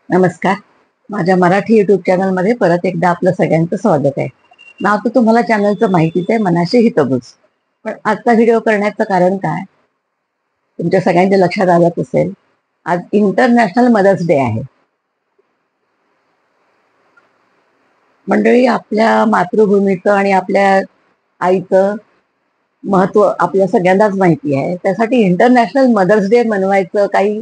नमस्कार. माझ्या मराठी युट्यूब चॅनलमध्ये परत एकदा आपलं सगळ्यांचं स्वागत आहे. नाव तर तुम्हाला चॅनलचं माहितीच आहे, मनाशी हितगुज. पण आजचा व्हिडिओ करण्याचं कारण काय? तुमच्या सगळ्यांच्या लक्षात आलंच असेल, आज इंटरनॅशनल मदर्स डे आहे. मंडळी, आपल्या मातृभूमीचं आणि आपल्या आईचं महत्व आपल्या सगळ्यांनाच माहिती आहे. त्यासाठी इंटरनॅशनल मदर्स डे मनवायचं काही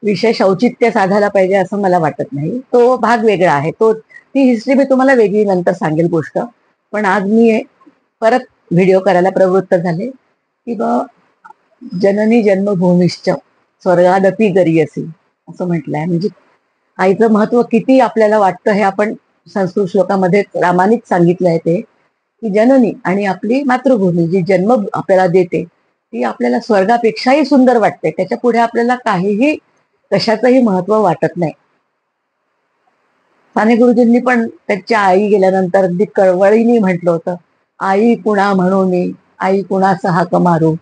विशेष औचित्य साधायला पाहिजे असं मला वाटत नाही. तो भाग वेगळा आहे. ती हिस्ट्री मी तुम्हाला वेगळी नंतर सांगेल गोष्ट. पण आज मी परत व्हिडिओ करायला प्रवृत्त झाले की जननी जन्मभूमीश्च स्वर्गादपि गरीयसी असं म्हटलंय. म्हणजे आईचं महत्व किती आपल्याला वाटतं हे आपण संस्कृत श्लोकामध्ये रामानीच सांगितलंय ते, की जननी आणि आपली मातृभूमी जी जन्म आपल्याला देते ती आपल्याला स्वर्गापेक्षाही सुंदर वाटते. त्याच्या पुढे आपल्याला काहीही कशाचंही महत्व वाटत नाही. साने गुरुजींनी पण त्यांच्या आई गेल्यानंतर अगदी कळवळीने म्हटलं होतं, आई कुणा म्हणून आई कुणाचा हाक मारू,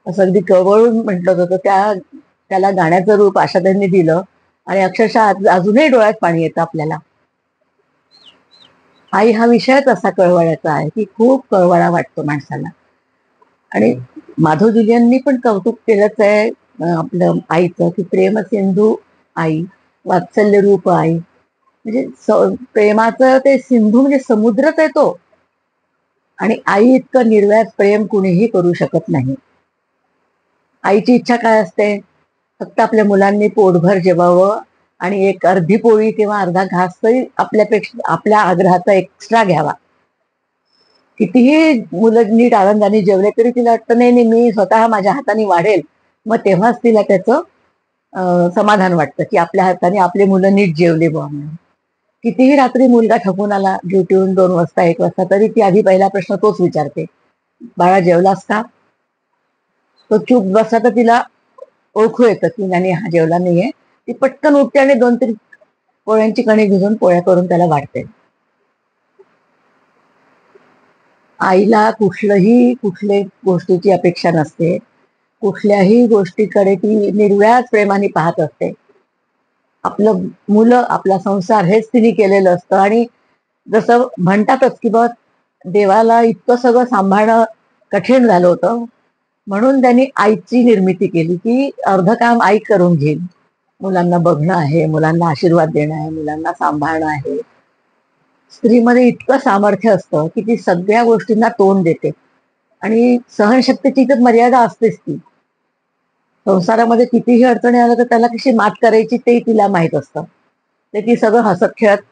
असं अगदी कळवळून म्हटलं होतं. त्याला गाण्याचं रूप आशाताईंनी दिलं आणि अक्षरशः अजूनही डोळ्यात पाणी येतं आपल्याला. आई हा विषयच असा कळवळ्याचा आहे की खूप कळवळा वाटतो माणसाला. आणि माधव जुलियननी पण कौतुक केलंच आहे आपलं आईचं, की प्रेम सिंधू आई, वात्सल्य रूप आई. म्हणजे प्रेमाचं ते सिंधू म्हणजे समुद्रच आहे तो. आणि आई इतकं निर्व्याज प्रेम कुणीही करू शकत नाही. आईची इच्छा काय असते? फक्त आपल्या मुलांनी पोटभर जेवावं आणि एक अर्धी पोळी किंवा अर्धा घास तरी आपल्यापेक्षा आपल्या आग्रहाचा एक्स्ट्रा घ्यावा. कितीही मुलं नीट आनंदाने जेवले तरी तिला वाटतं नाही नाही, मी स्वतः माझ्या हाताने वाढेल. मग तेव्हाच तिला त्याचं समाधान वाटतं की आपल्या हाताने आपले मुलं नीट जेवले बुवा म्हणून. कितीही रात्री मुलगा थकून आला ड्युटीहून 2 वाजता 1 वाजता, तरी ती आधी पहिला प्रश्न तोच विचारते, बाळा जेवलास का? तो चूप बसला तर तिला ओळखू येतं की नाही हा जेवला नाहीये. ती पटकन उठते आणि 2-3 पोळ्यांची कणी भिजून पोळ्या करून त्याला वाढते. आईला कुठल्याही गोष्टीची अपेक्षा नसते. कुठल्याही गोष्टीकडे ती निर्व्याज प्रेमाने पाहत असते. आपलं मुलं, आपला संसार हेच तिने केलेलं असतं. आणि जसं म्हणतातच की बा देवाला इतकं सगळं सांभाळणं कठीण झालं होतं, म्हणून त्यांनी आईची निर्मिती केली की अर्ध काम आई करून घेईल. मुलांना बघणं आहे, मुलांना आशीर्वाद देणं आहे, मुलांना सांभाळणं आहे. स्त्रीमध्ये इतकं सामर्थ्य असतं की ती सगळ्या गोष्टींना तोंड देते. आणि सहनशक्तीची तर मर्यादा असतेच. ती संसारामध्ये कितीही अडचणी आल्या तर त्याला कशी मात करायची ते तिला माहित असतं. ते ती सगळं हसत खेळत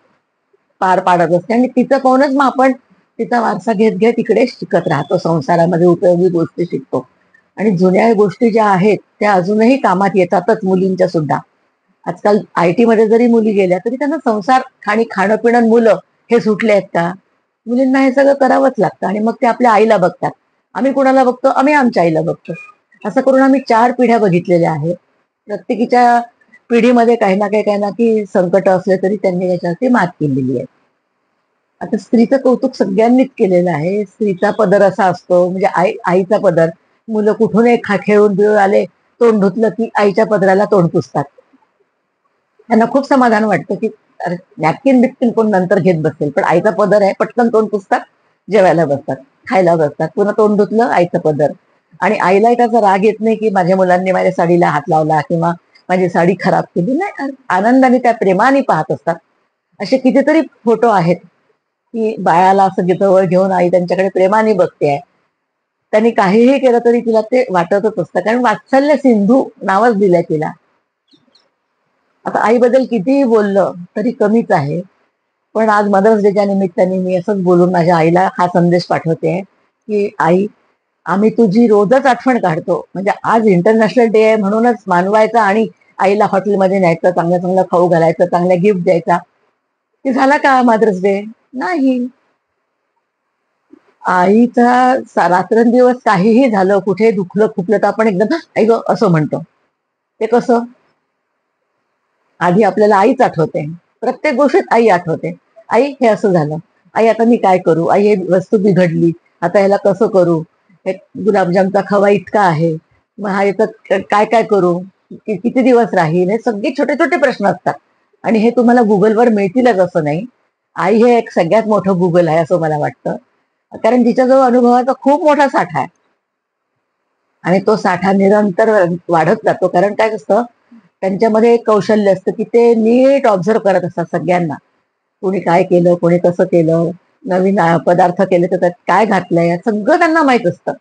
पार पाडत असते. आणि तिचं पाहूनच मग आपण तिचा वारसा घेत घेत इकडे शिकत राहतो, संसारामध्ये उपयोगी गोष्टी शिकतो. आणि जुन्या गोष्टी ज्या आहेत त्या अजूनही कामात येतातच मुलींच्या सुद्धा. आजकाल IT मध्ये जरी मुली गेल्या तरी त्यांना संसार आणि खाणं पिणं मुलं हे सुटले आहेत का? मुलींना हे सगळं करावंच लागतं. आणि मग ते आपल्या आईला बघतात. आम्ही कुणाला बघतो? आम्ही आमच्या आईला बघतो. असं करून आम्ही 4 पिढ्या बघितलेल्या आहेत. प्रत्येकीच्या पिढीमध्ये काही ना काही संकट असले तरी त्यांनी याच्यावरती मात केलेली आहे. आता स्त्रीचं कौतुक सगळ्यांनीच केलेलं आहे. स्त्रीचा पदर असा असतो, म्हणजे आईचा पदर. मुलं कुठून एक खेळून बिळून आले, तोंड धुतलं की आईच्या पदराला तोंड पुसतात. त्यांना खूप समाधान वाटतं की नॅपकिन बिपकिन कोण नंतर घेत बसेल, पण आईचा पदर आहे, पटकन तोंड पुसतात, जेवायला बसतात, खायला बसतात, पुन्हा तोंड धुतलं आईचं पदर. आणि आईलाही त्याचा राग येत नाही की माझ्या मुलांनी माझ्या साडीला हात लावला किंवा माझी साडी खराब केली. नाही, आनंदाने त्या प्रेमाने पाहत असतात. असे कितीतरी फोटो आहेत की बाळाला असं जवळ घेऊन आई त्यांच्याकडे प्रेमाने बघते. त्यांनी काहीही केलं तरी तिला ते वाटतच असतं, कारण वात्सल्य सिंधू नावच दिलंय तिला. आता आईबद्दल कितीही बोललं तरी कमीच आहे. पण आज मदर्स डेच्या निमित्ताने मी असंच बोलून माझ्या आईला हा संदेश पाठवते की आई, आम्ही तुझी रोजच आठवण काढतो. म्हणजे आज इंटरनॅशनल डे आहे म्हणूनच मानवायचा आणि आईला हॉटेलमध्ये न्यायचं, चांगलं चांगलं खाऊ घालायचं, चांगल्या गिफ्ट द्यायचा. की झाला का मदर्स डे? नाही. आईचा रात्रंदिवस काहीही झालं, कुठे दुखलं खुपलं तर आपण एकदम आई ग असं म्हणतो. ते कसं? आधी आपल्याला आईच आठवते. प्रत्येक गोष्टीत आई आठवते. आई हे असं झालं. आई आता मी काय करू? आई हे वस्तू बिघडली. आता ह्याला कसं करू? हे गुलाबजामचा खवा इतका आहे. मग हा याचं काय काय करू? किती दिवस राहील? हे सगळे छोटे छोटे प्रश्न असतात. आणि हे तुम्हाला गुगलवर मिळतीलच असं नाही. आई हे एक सगळ्यात मोठं गुगल आहे असं मला वाटतं, कारण तिच्याजवळ अनुभवाचा खूप मोठा साठा आहे आणि तो साठा निरंतर वाढत जातो. कारण काय असतं, त्यांच्यामध्ये एक कौशल्य असतं की ते नीट ऑब्झर्व करत असतात सगळ्यांना. कोणी काय केलं, कोणी कसं केलं, नवीन पदार्थ केले तर त्यात काय घातलंय, सगळं त्यांना माहित असतं.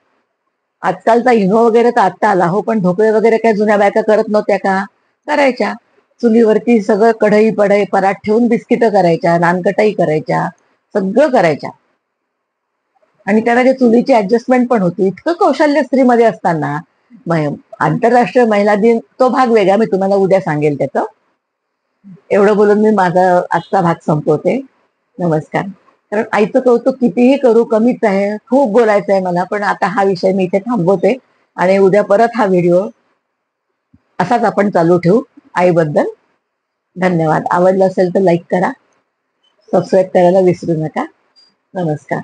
आजकालचा इनो वगैरे तर आत्ता आला हो, पण ढोकळे वगैरे काय जुन्या बायका करत नव्हत्या का? करायच्या. चुलीवरती सगळं कढई पढई परात ठेवून बिस्किटं करायच्या, नानकटाई करायच्या, सगळं करायच्या. आणि त्याला ते चुलीची ऍडजस्टमेंट पण होती. इतकं कौशल्य स्त्रीमध्ये असताना आंतरराष्ट्रीय महिला दिन तो भाग वेगळा, मी तुम्हाला उद्या सांगेल त्याचं. एवढं बोलून मी माझा आजचा भाग संपवते. नमस्कार. कारण आईचं कौतुक कितीही करू कमीच आहे. खूप बोलायचं आहे मला, पण आता हा विषय मी इथे थांबवते आणि उद्या परत हा व्हिडिओ असाच आपण चालू ठेवू आईबद्दल. धन्यवाद. आवडलं असेल तर लाईक करा, सबस्क्राईब करायला विसरू नका. नमस्कार.